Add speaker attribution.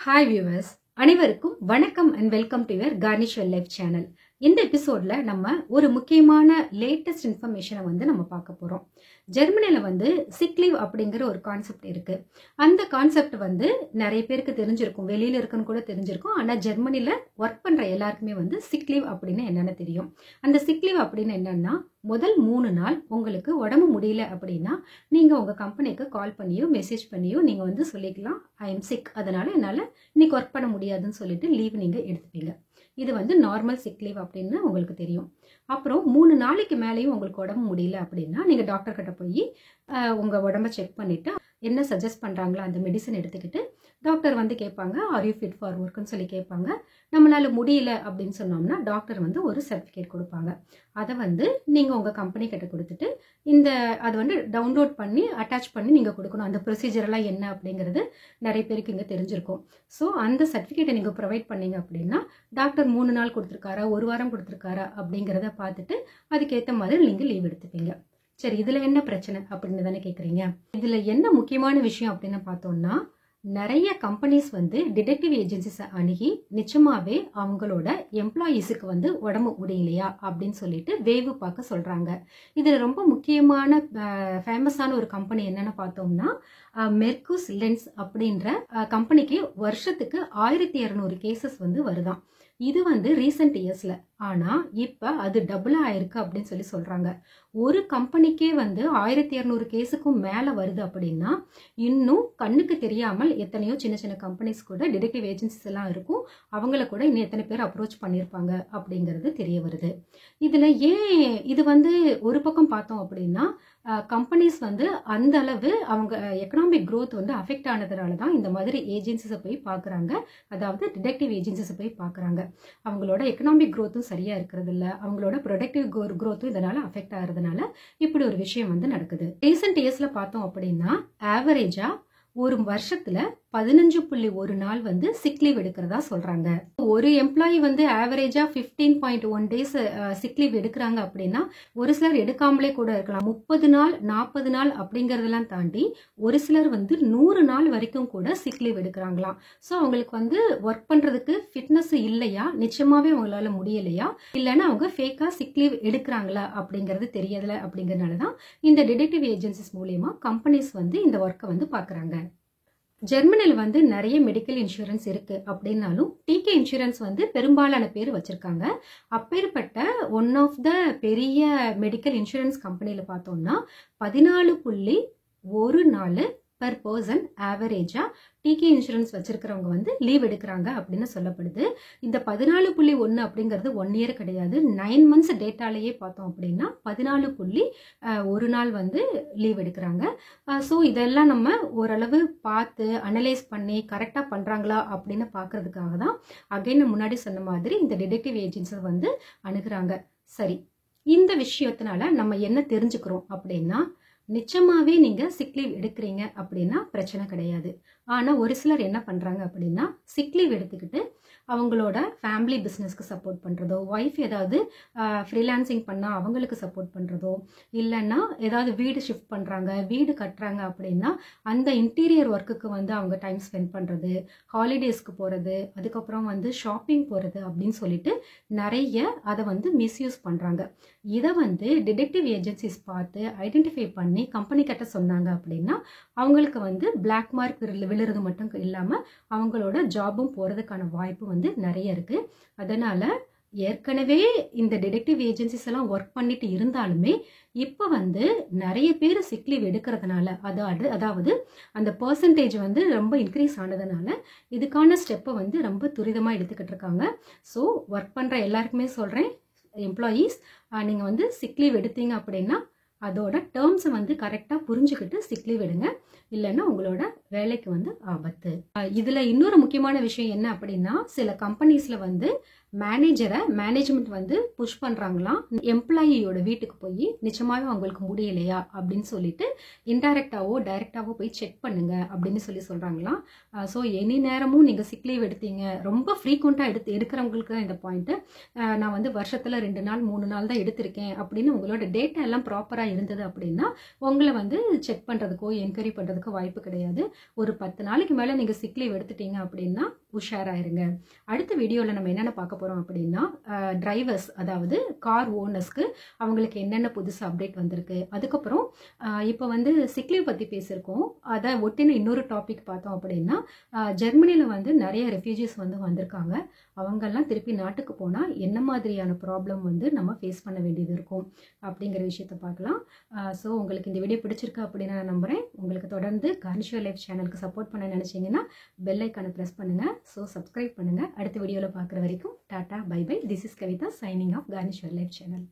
Speaker 1: Hi viewers, அனைவருக்கும் வணக்கம் and welcome to your Cornish well life channel. இந்த எபிசோட்ல நம்ம ஒரு முக்கியமான லேட்டஸ்ட் இன்ஃபர்மேஷனை நம்ம பார்க்க போறோம். ஜெர்மனில சிக் லீவ் அப்படிங்கிற ஒரு கான்செப்ட் இருக்கு. அந்த கான்செப்ட் நிறைய பேருக்கு தெரிஞ்சிருக்கும், வெளியில இருக்குன்னு கூட தெரிஞ்சிருக்கும். ஆனா ஜெர்மனில ஒர்க் பண்ற எல்லாருக்குமே சிக் லீவ் அப்படின்னு என்னன்னு தெரியும். அந்த சிக் லீவ் அப்படின்னு என்னன்னா, முதல் 3 நாள் உங்களுக்கு உடம்பு முடியல அப்படின்னா நீங்க உங்க கம்பெனிக்கு கால் பண்ணியோ மெசேஜ் பண்ணியோ நீங்க சொல்லிக்கலாம், ஐ எம் சிக், அதனால என்னால இன்னைக்கு ஒர்க் பண்ண முடியாதுன்னு சொல்லிட்டு லீவ் நீங்க எடுத்துப்பீங்க. இது நார்மல் சிக் லீவ் அப்படின்னு உங்களுக்கு தெரியும். அப்புறம் 3 நாளைக்கு மேலேயும் உங்களுக்கு உடம்பு முடியல அப்படின்னா நீங்க டாக்டர் கிட்ட போய் உங்க உடம்ப செக் பண்ணிட்டு என்ன சஜஸ்ட் பண்றாங்களோ அந்த மெடிசன் எடுத்துக்கிட்டு டாக்டர் கேட்பாங்க, ஆர் யூ ஃபிட் ஃபார் ஒர்க்னு சொல்லி கேட்பாங்க. நம்மளால முடியல அப்படின்னு சொன்னோம்னா டாக்டர் ஒரு சர்டிஃபிகேட் கொடுப்பாங்க. அதை நீங்க உங்க கம்பெனி கிட்ட கொடுத்துட்டு அது டவுன்லோட் பண்ணி அட்டாச் பண்ணி நீங்க கொடுக்கணும். அந்த ப்ரொசீஜர் எல்லாம் என்ன அப்படிங்கிறது நிறைய பேருக்கு இங்க தெரிஞ்சிருக்கும். ஸோ அந்த சர்டிஃபிகேட்டை நீங்க ப்ரொவைட் பண்ணீங்க அப்படின்னா டாக்டர் 3 நாள் கொடுத்துருக்காரா 1 வாரம் கொடுத்துருக்காரா அப்படிங்கிறத பார்த்துட்டு அதுக்கேற்ற மாதிரி நீங்க லீவ் எடுத்துப்பீங்க. சரி, இதுல என்ன பிரச்சனை அப்படின்னு தானே கேக்குறீங்க. இதுல என்ன முக்கியமான விஷயம் அப்படின்னு பார்த்தோம்னா, நிறைய கம்பெனிஸ் டிடெக்டிவ் ஏஜென்சிஸை அணுகி நிச்சயமாவே அவங்களோட எம்ப்ளாயீஸுக்கு உடம்பு முடியலையா அப்படின்னு சொல்லிட்டு வேவு பார்க்க சொல்றாங்க. இதுல ரொம்ப முக்கியமான ஃபேமஸான ஒரு கம்பெனி என்னன்னு பார்த்தோம்னா, மெர்குஸ் லென்ஸ் அப்படின்ற கம்பெனிக்கு வருஷத்துக்கு 1200 கேசஸ் வருதாம். இது ரீசெண்ட் இயர்ஸ்ல. ஆனா இப்ப அது டபுள் ஆயிருக்கு அப்படின்னு சொல்லி சொல்றாங்க. ஒரு கம்பெனிக்கே 1200 கேஸுக்கும் மேல வருது அப்படின்னா இன்னும் கண்ணுக்கு தெரியாமல் எத்தனையோ சின்ன சின்ன கம்பெனிஸ் கூட டிடெக்டிவ் ஏஜென்சிஸ் எல்லாம் இருக்கும். அவங்கள கூட இன்னும் எத்தனை பேர் அப்ரோச் பண்ணியிருப்பாங்க அப்படிங்கிறது தெரிய வருது. இதுல ஏன் இது ஒரு பக்கம் பார்த்தோம் அப்படின்னா, கம்பெனிஸ் அந்த அளவு அவங்க எக்கனாமிக் growth அஃபெக்ட் ஆனதுனால தான் இந்த மாதிரி ஏஜென்சிஸை போய் பார்க்குறாங்க. அதாவது டிடெக்டிவ் ஏஜென்சிஸை போய் பார்க்குறாங்க. அவங்களோட எக்கனாமிக் growthம் சரியா இருக்கிறது இல்லை, அவங்களோட ப்ரொடக்டிவ் growthம் இதனால அஃபெக்ட் ஆகிறதுனால இப்படி ஒரு விஷயம் நடக்குது. ரீசெண்ட் இயர்ஸ்ல பார்த்தோம் அப்படின்னா ஆவரேஜா ஒரு வருஷத்துல 15.1 நாள் சிக் லீவ் எடுக்கிறதா சொல்றாங்க. ஒரு எம்ப்ளாயி ஆவரேஜா 15.1 டேஸ் சிக் லீவ் எடுக்கிறாங்க அப்படின்னா ஒரு சிலர் எடுக்காமலே கூட இருக்கலாம். 30 நாள் 40 நாள் அப்படிங்கறதெல்லாம் தாண்டி ஒரு சிலர் 100 நாள் வரைக்கும் கூட சிக் லீவ் எடுக்கிறாங்களாம். ஸோ அவங்களுக்கு ஒர்க் பண்றதுக்கு ஃபிட்னஸ் இல்லையா, நிச்சயமாவே அவங்களால முடியலையா, இல்லைன்னா அவங்க ஃபேக்கா சிக் லீவ் எடுக்கிறாங்களா அப்படிங்கிறது தெரியல. அப்படிங்கறதுனாலதான் இந்த டிடெக்டிவ் ஏஜென்சிஸ் மூலியமா கம்பெனிஸ் இந்த ஒர்க்கை பாக்குறாங்க. ஜெர்மனில நிறைய மெடிக்கல் இன்சூரன்ஸ் இருக்கு அப்படின்னாலும் டிகே இன்சூரன்ஸ் பெரும்பாலான பேர் வச்சிருக்காங்க. அப்பேற்பட்ட ஒன் ஆஃப் த பெரிய மெடிக்கல் இன்சூரன்ஸ் கம்பெனில பார்த்தோம்னா 14.1 நாள் பர் பர்சன் ஆவரேஜா டிகே இன்சூரன்ஸ் வச்சிருக்கிறவங்க லீவ் எடுக்கிறாங்க அப்படின்னு சொல்லப்படுது. இந்த 14.1 அப்படிங்கிறது 1 இயர் கிடையாது, 9 months டேட்டாலேயே பார்த்தோம் அப்படின்னா 14.1 நாள் லீவ் எடுக்கிறாங்க. ஸோ இதெல்லாம் நம்ம ஓரளவு பார்த்து அனலைஸ் பண்ணி கரெக்டா பண்றாங்களா அப்படின்னு பாக்குறதுக்காக தான் அகைன் முன்னாடி சொன்ன மாதிரி இந்த டிடெக்டிவ் ஏஜென்சி அணுகுறாங்க. சரி, இந்த விஷயத்தினால நம்ம என்ன தெரிஞ்சுக்கிறோம் அப்படின்னா, நிச்சயமாவே நீங்க சிக் லீவ் எடுக்கிறீங்க அப்படின்னா பிரச்சனை கிடையாது. ஆனா ஒரு சிலர் என்ன பண்றாங்க அப்படின்னா, சிக் லீவ் எடுத்துக்கிட்டு அவங்களோட ஃபேமிலி பிசினஸ்க்கு சப்போர்ட் பண்றதோ, ஒய்ஃப் ஏதாவது ஃப்ரீலான்சிங் பண்ணா அவங்களுக்கு சப்போர்ட் பண்றதோ, இல்லைன்னா ஏதாவது வீடு ஷிஃப்ட் பண்றாங்க, வீடு கட்டுறாங்க அப்படின்னா அந்த இன்டீரியர் ஒர்க்குக்கு அவங்க டைம் ஸ்பெண்ட் பண்றது, ஹாலிடேஸ்க்கு போறது, அதுக்கப்புறம் ஷாப்பிங் போறது அப்படின்னு சொல்லிட்டு நிறைய அதை மிஸ்யூஸ் பண்றாங்க. இதை டிடெக்டிவ் ஏஜென்சிஸ் பார்த்து ஐடென்டிஃபை பண்ணி கம்பெனி கிட்ட சொன்னாங்க அப்படின்னா அவங்களுக்கு பிளாக் மார்க் விழுறது மட்டும் இல்லாம அவங்களோட ஜாபும் போறதுக்கான வாய்ப்பு நிறைய இருக்கு. அதனால ஏற்கனவே இந்த டிடெக்டிவ் ஏஜென்சிஸ் எல்லாம் ஒர்க் பண்ணிட்டு இருந்தாலுமே இப்ப நிறைய பேர் சிக் லீவ் எடுக்கிறதுனால அதாவது அந்த பெர்சன்டேஜ் ரொம்ப இன்க்ரீஸ் ஆனதுனால இதுக்கான ஸ்டெப்பை ரொம்ப துரிதமா எடுத்துக்கிட்டு இருக்காங்க. ஸோ ஒர்க் பண்ற எல்லாருக்குமே சொல்றேன், எம்ப்ளாயீஸ் நீங்க சிக் லீவ் எடுத்தீங்க அப்படின்னா அதோட டேர்ம்ஸை கரெக்டா புரிஞ்சுக்கிட்டு சிக் லீவ் எடுங்க, இல்லைன்னா உங்களோட வேலைக்கு ஆபத்து. இதுல இன்னொரு முக்கியமான விஷயம் என்ன அப்படின்னா, சில கம்பெனிஸ்ல மேனேஜ்மெண்ட் புஷ் பண்றாங்களாம், எம்ப்ளாயியோட வீட்டுக்கு போய் நிச்சயமாவே அவங்களுக்கு முடியலையா அப்படின்னு சொல்லிட்டு இன்டைரக்டாவோ டைரக்டாவோ போய் செக் பண்ணுங்க அப்படின்னு சொல்றாங்களாம். ஸோ எனி நேரமும் நீங்க சிக் லீவ் எடுத்தீங்க, ரொம்ப ஃப்ரீக்வெண்டா எடுக்கிறவங்களுக்கு தான் இந்த பாயிண்ட். நான் வருஷத்துல 2 நாள் 3 நாள் தான் எடுத்திருக்கேன் அப்படின்னு உங்களோட டேட்டா எல்லாம் ப்ராப்பரா இருந்தது அப்படின்னா உங்களை வந்து செக் பண்ணுறதுக்கோ என்கொயரி பண்ணுறதுக்கோ வாய்ப்பு கிடையாது. ஒரு 10 நாளைக்கு மேலே நீங்கள் சிக் லீவ் எடுத்துட்டீங்க அப்படின்னா உஷாராயிருங்க. அடுத்த வீடியோவில் நம்ம என்னென்ன பார்க்க போகிறோம் அப்படின்னா டிரைவர்ஸ், அதாவது கார் ஓனர்ஸ்க்கு அவங்களுக்கு என்னென்ன புதுசு அப்டேட் வந்திருக்கு. அதுக்கப்புறம் இப்போ வந்து சிக் லீவ் பற்றி பேசியிருக்கோம். அதை ஒட்டின இன்னொரு டாபிக் பார்த்தோம் அப்படின்னா ஜெர்மனியில் வந்து நிறைய ரெஃப்யூஜிஸ் வந்து வந்திருக்காங்க. அவங்கெல்லாம் திருப்பி நாட்டுக்கு போனால் என்ன மாதிரியான ப்ராப்ளம் வந்து நம்ம ஃபேஸ் பண்ண வேண்டியது இருக்கும் அப்படிங்கிற விஷயத்தை பார்க்கலாம். ஸோ உங்களுக்கு இந்த வீடியோ பிடிச்சிருக்கு அப்படின்னு நான் நம்புகிறேன். உங்களுக்கு தொடர்ந்து கார்னிஷ் யுவர் லைஃப் சேனலுக்கு சப்போர்ட் பண்ண நினச்சிங்கன்னா பெல் ஐக்கானை ப்ரெஸ் பண்ணுங்கள். ஸோ சப்ஸ்கிரைப் பண்ணுங்கள். அடுத்த வீடியோவில் பார்க்குற வரைக்கும் tata bye bye. This is Kavitha signing off garnish your life channel.